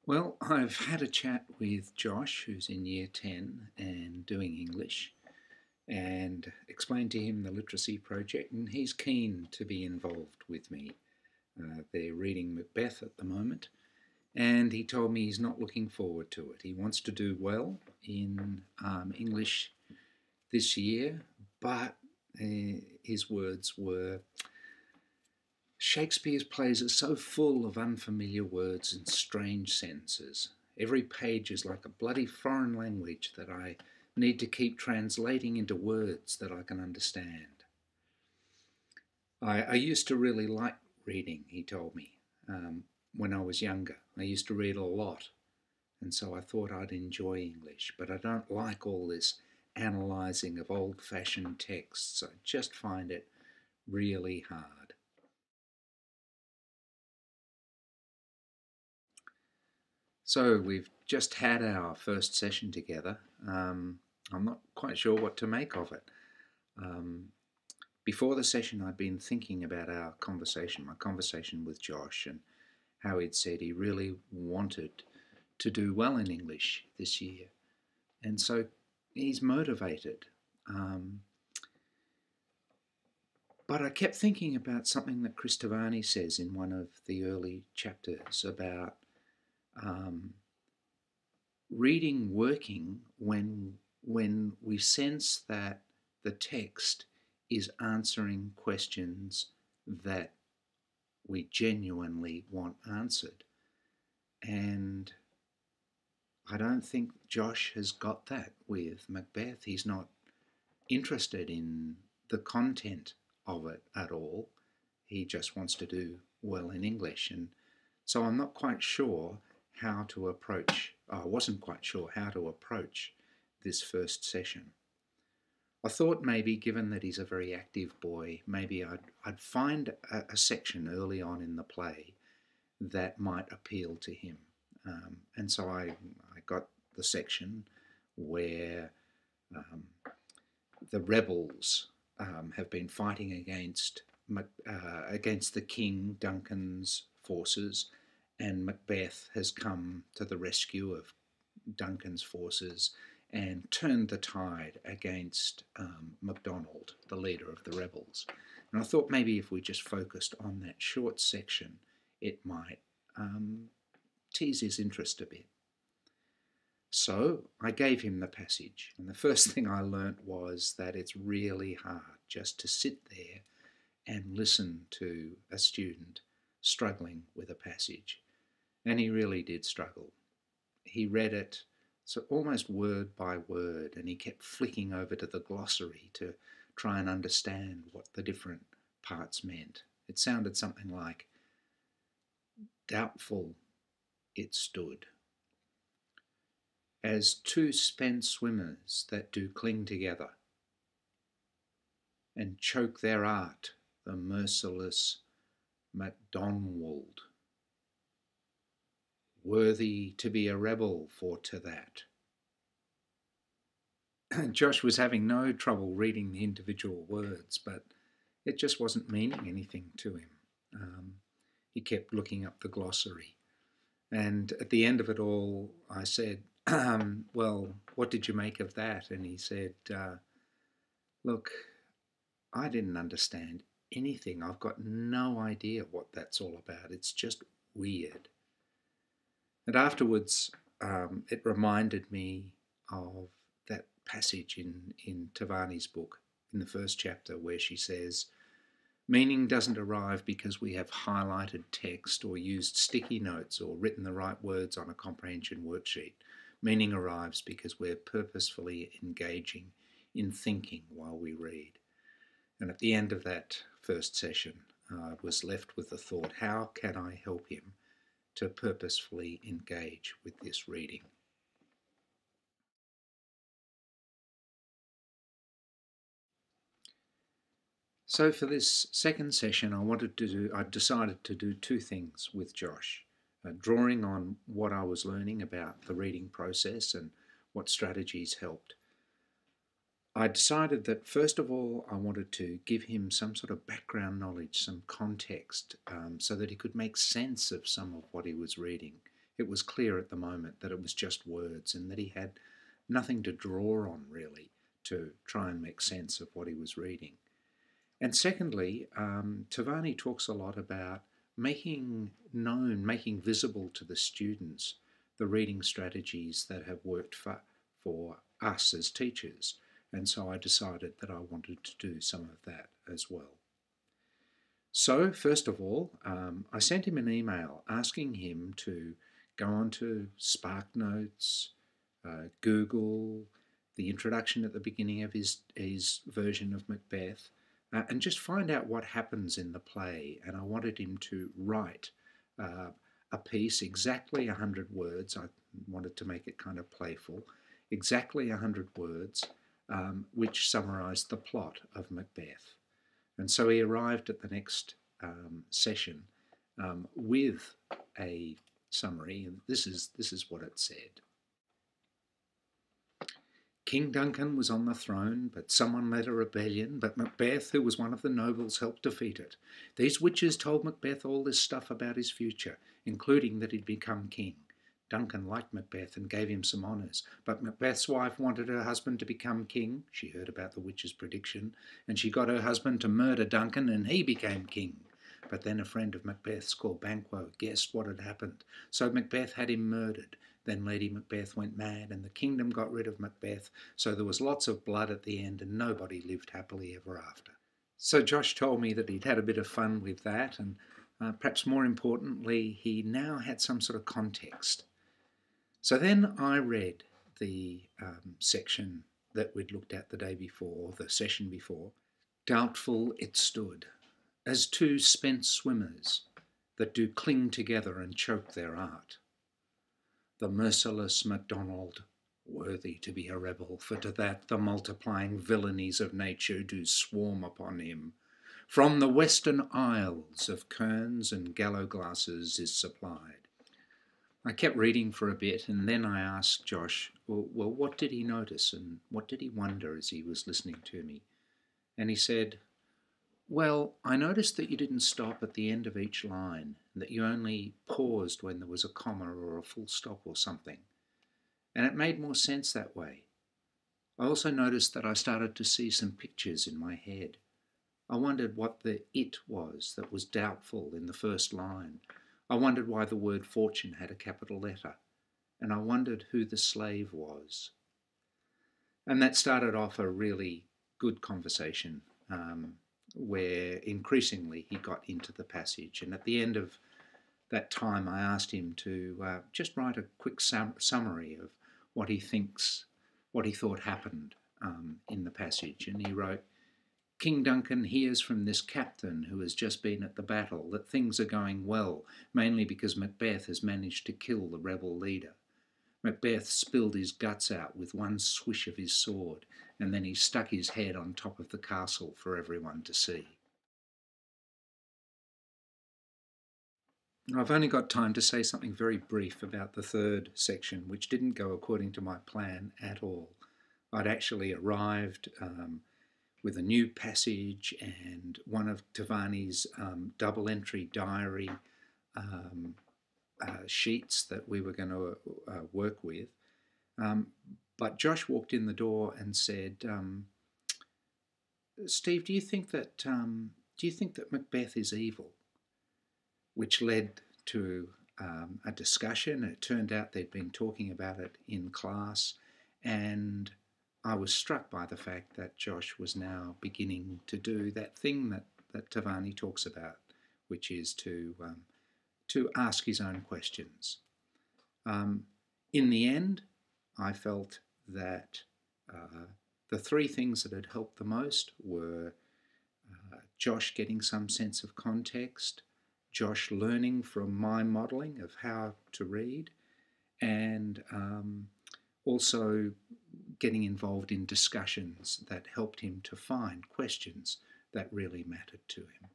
Well, I've had a chat with Josh, who's in year 10 and doing English, and explained to him the literacy project, and he's keen to be involved with me. They're reading Macbeth at the moment, and he told me he's not looking forward to it. He wants to do well in English this year, but his words were Shakespeare's plays are so full of unfamiliar words and strange sentences. Every page is like a bloody foreign language that I need to keep translating into words that I can understand. I used to really like reading, he told me, when I was younger. I used to read a lot, and so I thought I'd enjoy English, but I don't like all this analysing of old fashioned texts. I just find it really hard. So we've just had our first session together. I'm not quite sure what to make of it. Um, Before the session, I'd been thinking about my conversation with Josh, and how he'd said he really wanted to do well in English this year. And so he's motivated. Um, but I kept thinking about something that Christovani says in one of the early chapters about um, reading working when we sense that the text is answering questions that we genuinely want answered. And I don't think Josh has got that with Macbeth. He's not interested in the content of it at all. He just wants to do well in English. And so I'm not quite sure how to approach, I wasn't quite sure how to approach this first session. I thought maybe, given that he's a very active boy, maybe I'd find a section early on in the play that might appeal to him. And so I got the section where um, the rebels have been fighting against the king, Duncan's forces, and Macbeth has come to the rescue of Duncan's forces and turned the tide against MacDonald, the leader of the rebels. And I thought maybe if we just focused on that short section, it might tease his interest a bit. So I gave him the passage, and the first thing I learnt was that it's really hard just to sit there and listen to a student struggling with a passage. And he really did struggle. He read it so almost word by word, and he kept flicking over to the glossary to try and understand what the different parts meant. It sounded something like, doubtful it stood, as two spent swimmers that do cling together, and choke their art, the merciless MacDonald, worthy to be a rebel for to that. Josh was having no trouble reading the individual words, but it just wasn't meaning anything to him. He kept looking up the glossary. And at the end of it all, I said, well, what did you make of that? And he said, look, I didn't understand anything. I've got no idea what that's all about. It's just weird. And afterwards, it reminded me of that passage in Tavani's book in the first chapter where she says, meaning doesn't arrive because we have highlighted text or used sticky notes or written the right words on a comprehension worksheet. Meaning arrives because we're purposefully engaging in thinking while we read. And at the end of that first session, I was left with the thought, how can I help him to purposefully engage with this reading? So for this second session, I decided to do two things with Josh, drawing on what I was learning about the reading process and what strategies helped. I decided that first of all, I wanted to give him some sort of background knowledge, some context, so that he could make sense of some of what he was reading. it was clear at the moment that it was just words and that he had nothing to draw on really to try and make sense of what he was reading. And secondly, Tavani talks a lot about making known, making visible to the students the reading strategies that have worked for us as teachers. And so I decided that I wanted to do some of that as well. So first of all, I sent him an email asking him to go onto SparkNotes, Google, the introduction at the beginning of his version of Macbeth, and just find out what happens in the play. And I wanted him to write a piece, exactly 100 words. I wanted to make it kind of playful, exactly 100 words, which summarised the plot of Macbeth. And so he arrived at the next session with a summary, and this is what it said. King Duncan was on the throne, but someone led a rebellion, but Macbeth, who was one of the nobles, helped defeat it. These witches told Macbeth all this stuff about his future, including that he'd become king. Duncan liked Macbeth and gave him some honours, but Macbeth's wife wanted her husband to become king. She heard about the witch's prediction, and she got her husband to murder Duncan, and he became king. But then a friend of Macbeth's called Banquo guessed what had happened, so Macbeth had him murdered. Then Lady Macbeth went mad and the kingdom got rid of Macbeth, so there was lots of blood at the end and nobody lived happily ever after. So Josh told me that he'd had a bit of fun with that, and perhaps more importantly, he now had some sort of context. So then I read the section that we'd looked at the day before, the session before. Doubtful it stood, as two spent swimmers that do cling together and choke their art. The merciless MacDonald, worthy to be a rebel, for to that the multiplying villainies of nature do swarm upon him. From the western isles of kerns and gallowglasses is supplied. I kept reading for a bit and then I asked Josh, well, what did he notice and what did he wonder as he was listening to me? And he said, well, I noticed that you didn't stop at the end of each line, and that you only paused when there was a comma or a full stop or something. And it made more sense that way. I also noticed that I started to see some pictures in my head. I wondered what the it was that was doubtful in the first line. I wondered why the word fortune had a capital letter. And I wondered who the slave was. And that started off a really good conversation, where increasingly he got into the passage. And at the end of that time, I asked him to just write a quick summary of what he thought happened in the passage. And he wrote, King Duncan hears from this captain who has just been at the battle that things are going well, mainly because Macbeth has managed to kill the rebel leader. Macbeth spilled his guts out with one swish of his sword, and then he stuck his head on top of the castle for everyone to see. I've only got time to say something very brief about the third section, which didn't go according to my plan at all. I'd actually arrived with a new passage and one of Tavani's double entry diary sheets that we were going to work with. But Josh walked in the door and said, Steve, do you think that Macbeth is evil? Which led to a discussion. It turned out they'd been talking about it in class, and I was struck by the fact that Josh was now beginning to do that thing that Tavani talks about, which is to ask his own questions. In the end, I felt that the three things that had helped the most were Josh getting some sense of context, Josh learning from my modelling of how to read, and also getting involved in discussions that helped him to find questions that really mattered to him.